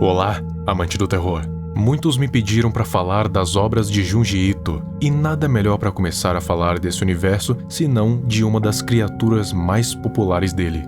Olá, amante do terror. Muitos me pediram para falar das obras de Junji Ito, e nada melhor para começar a falar desse universo senão de uma das criaturas mais populares dele.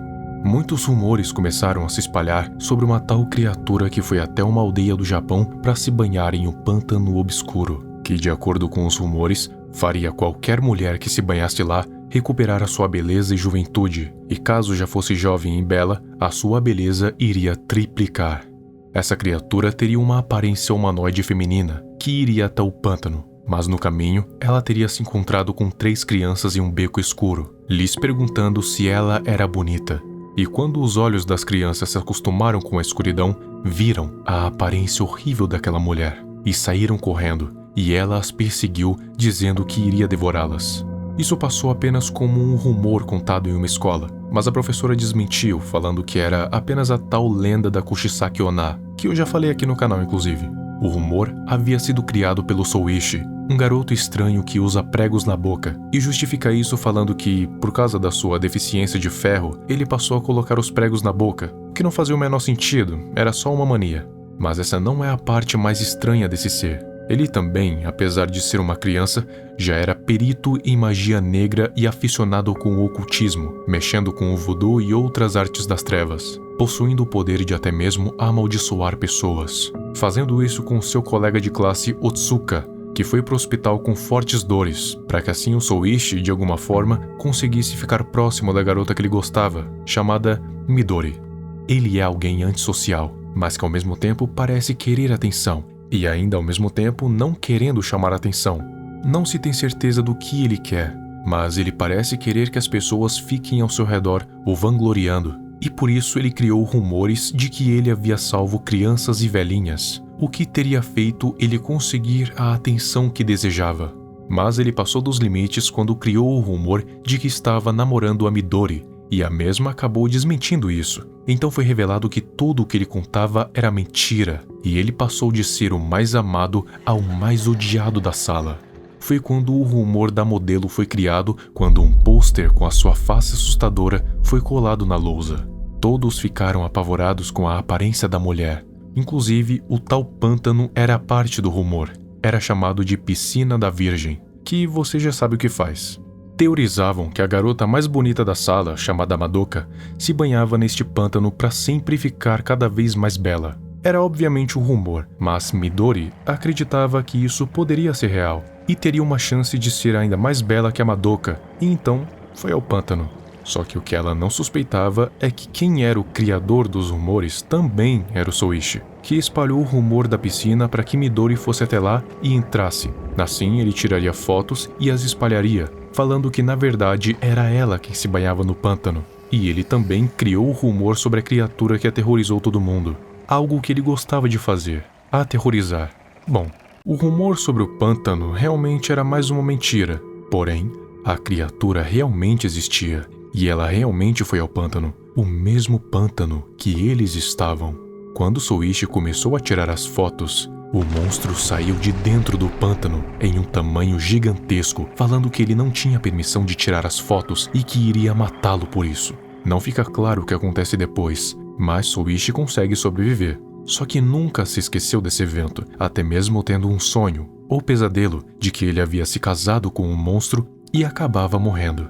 Muitos rumores começaram a se espalhar sobre uma tal criatura que foi até uma aldeia do Japão para se banhar em um pântano obscuro, que, de acordo com os rumores, faria qualquer mulher que se banhasse lá recuperar a sua beleza e juventude, e caso já fosse jovem e bela, a sua beleza iria triplicar. Essa criatura teria uma aparência humanoide feminina, que iria até o pântano, mas no caminho ela teria se encontrado com 3 crianças em um beco escuro, lhes perguntando se ela era bonita. E quando os olhos das crianças se acostumaram com a escuridão, viram a aparência horrível daquela mulher, e saíram correndo, e ela as perseguiu, dizendo que iria devorá-las. Isso passou apenas como um rumor contado em uma escola, mas a professora desmentiu, falando que era apenas a tal lenda da Kushisaki Onna, que eu já falei aqui no canal inclusive. O rumor havia sido criado pelo Souichi, um garoto estranho que usa pregos na boca, e justifica isso falando que, por causa da sua deficiência de ferro, ele passou a colocar os pregos na boca, o que não fazia o menor sentido, era só uma mania. Mas essa não é a parte mais estranha desse ser. Ele também, apesar de ser uma criança, já era perito em magia negra e aficionado com o ocultismo, mexendo com o voodoo e outras artes das trevas, possuindo o poder de até mesmo amaldiçoar pessoas, fazendo isso com seu colega de classe Otsuka, que foi para o hospital com fortes dores, para que assim o Souichi, de alguma forma, conseguisse ficar próximo da garota que ele gostava, chamada Midori. Ele é alguém antissocial, mas que ao mesmo tempo parece querer atenção, e ainda ao mesmo tempo não querendo chamar atenção. Não se tem certeza do que ele quer, mas ele parece querer que as pessoas fiquem ao seu redor o vangloriando, e por isso ele criou rumores de que ele havia salvo crianças e velhinhas, o que teria feito ele conseguir a atenção que desejava. Mas ele passou dos limites quando criou o rumor de que estava namorando a Midori, e a mesma acabou desmentindo isso. Então foi revelado que tudo o que ele contava era mentira, e ele passou de ser o mais amado ao mais odiado da sala. Foi quando o rumor da modelo foi criado, quando um pôster com a sua face assustadora foi colado na lousa. Todos ficaram apavorados com a aparência da mulher. Inclusive, o tal pântano era parte do rumor. Era chamado de Piscina da Virgem, que você já sabe o que faz. Teorizavam que a garota mais bonita da sala, chamada Madoka, se banhava neste pântano para sempre ficar cada vez mais bela. Era obviamente um rumor, mas Midori acreditava que isso poderia ser real, e teria uma chance de ser ainda mais bela que a Madoka, e então foi ao pântano. Só que o que ela não suspeitava é que quem era o criador dos rumores também era o Souichi, que espalhou o rumor da piscina para que Midori fosse até lá e entrasse. Assim ele tiraria fotos e as espalharia, falando que na verdade era ela quem se banhava no pântano. E ele também criou o rumor sobre a criatura que aterrorizou todo mundo. Algo que ele gostava de fazer, aterrorizar. Bom, o rumor sobre o pântano realmente era mais uma mentira. Porém, a criatura realmente existia. E ela realmente foi ao pântano, o mesmo pântano que eles estavam. Quando Souichi começou a tirar as fotos, o monstro saiu de dentro do pântano em um tamanho gigantesco, falando que ele não tinha permissão de tirar as fotos e que iria matá-lo por isso. Não fica claro o que acontece depois, mas Souichi consegue sobreviver. Só que nunca se esqueceu desse evento, até mesmo tendo um sonho, ou pesadelo, de que ele havia se casado com um monstro e acabava morrendo.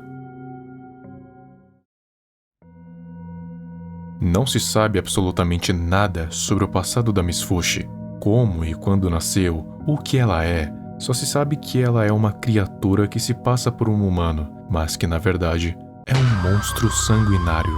Não se sabe absolutamente nada sobre o passado da Miss Fushi, como e quando nasceu, o que ela é. Só se sabe que ela é uma criatura que se passa por um humano, mas que na verdade é um monstro sanguinário.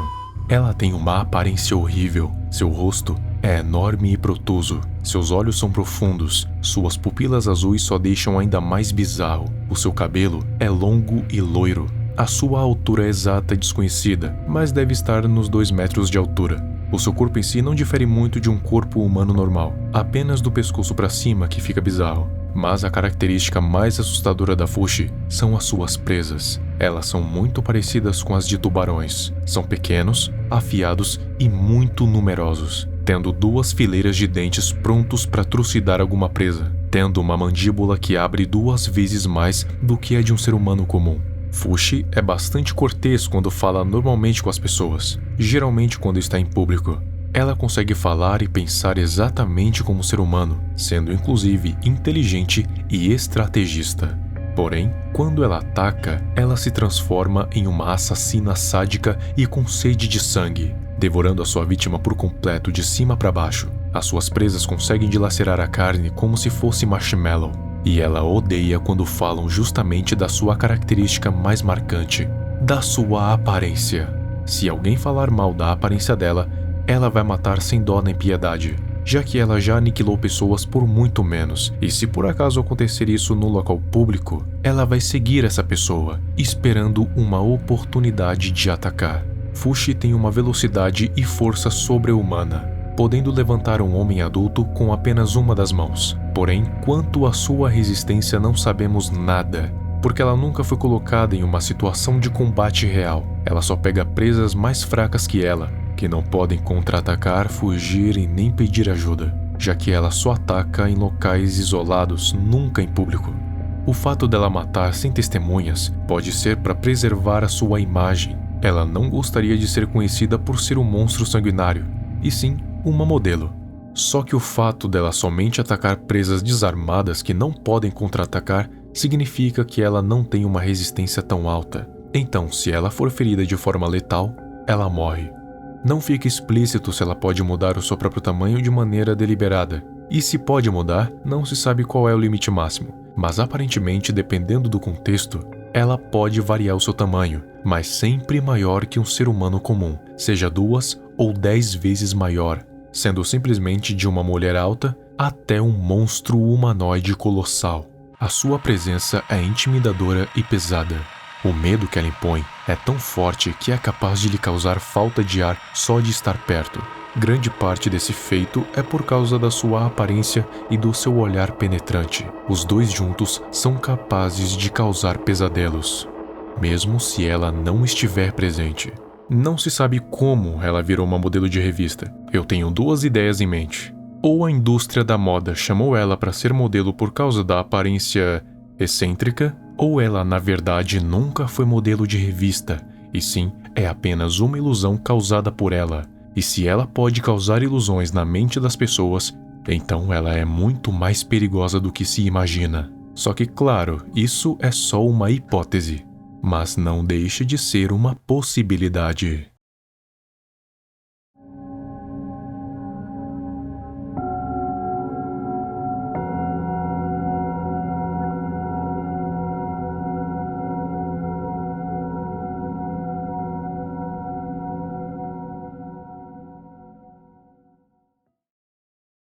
Ela tem uma aparência horrível, seu rosto é enorme e protuso, seus olhos são profundos, suas pupilas azuis só deixam ainda mais bizarro, o seu cabelo é longo e loiro. A sua altura exata é desconhecida, mas deve estar nos 2 metros de altura. O seu corpo em si não difere muito de um corpo humano normal, apenas do pescoço para cima que fica bizarro. Mas a característica mais assustadora da Fushi são as suas presas. Elas são muito parecidas com as de tubarões. São pequenos, afiados e muito numerosos, tendo 2 fileiras de dentes prontos para trucidar alguma presa, tendo uma mandíbula que abre 2 vezes mais do que a de um ser humano comum. Fushi é bastante cortês quando fala normalmente com as pessoas, geralmente quando está em público. Ela consegue falar e pensar exatamente como um ser humano, sendo inclusive inteligente e estrategista. Porém, quando ela ataca, ela se transforma em uma assassina sádica e com sede de sangue, devorando a sua vítima por completo de cima para baixo. As suas presas conseguem dilacerar a carne como se fosse marshmallow, e ela odeia quando falam justamente da sua característica mais marcante, da sua aparência. Se alguém falar mal da aparência dela, ela vai matar sem dó nem piedade, já que ela já aniquilou pessoas por muito menos, e se por acaso acontecer isso no local público, ela vai seguir essa pessoa, esperando uma oportunidade de atacar. Fushi tem uma velocidade e força sobre-humana, podendo levantar um homem adulto com apenas uma das mãos. Porém, quanto à sua resistência não sabemos nada, porque ela nunca foi colocada em uma situação de combate real. Ela só pega presas mais fracas que ela, que não podem contra-atacar, fugir e nem pedir ajuda, já que ela só ataca em locais isolados, nunca em público. O fato dela matar sem testemunhas pode ser para preservar a sua imagem. Ela não gostaria de ser conhecida por ser um monstro sanguinário, e sim uma modelo. Só que o fato dela somente atacar presas desarmadas que não podem contra-atacar significa que ela não tem uma resistência tão alta. Então, se ela for ferida de forma letal, ela morre. Não fica explícito se ela pode mudar o seu próprio tamanho de maneira deliberada. E se pode mudar, não se sabe qual é o limite máximo. Mas aparentemente, dependendo do contexto, ela pode variar o seu tamanho, mas sempre maior que um ser humano comum, seja 2 ou 10 vezes maior, sendo simplesmente de uma mulher alta até um monstro humanoide colossal. A sua presença é intimidadora e pesada. O medo que ela impõe é tão forte que é capaz de lhe causar falta de ar só de estar perto. Grande parte desse feito é por causa da sua aparência e do seu olhar penetrante. Os dois juntos são capazes de causar pesadelos, mesmo se ela não estiver presente. Não se sabe como ela virou uma modelo de revista. Eu tenho 2 ideias em mente. Ou a indústria da moda chamou ela para ser modelo por causa da aparência excêntrica, ou ela, na verdade, nunca foi modelo de revista, e sim, é apenas uma ilusão causada por ela. E se ela pode causar ilusões na mente das pessoas, então ela é muito mais perigosa do que se imagina. Só que, claro, isso é só uma hipótese, mas não deixa de ser uma possibilidade.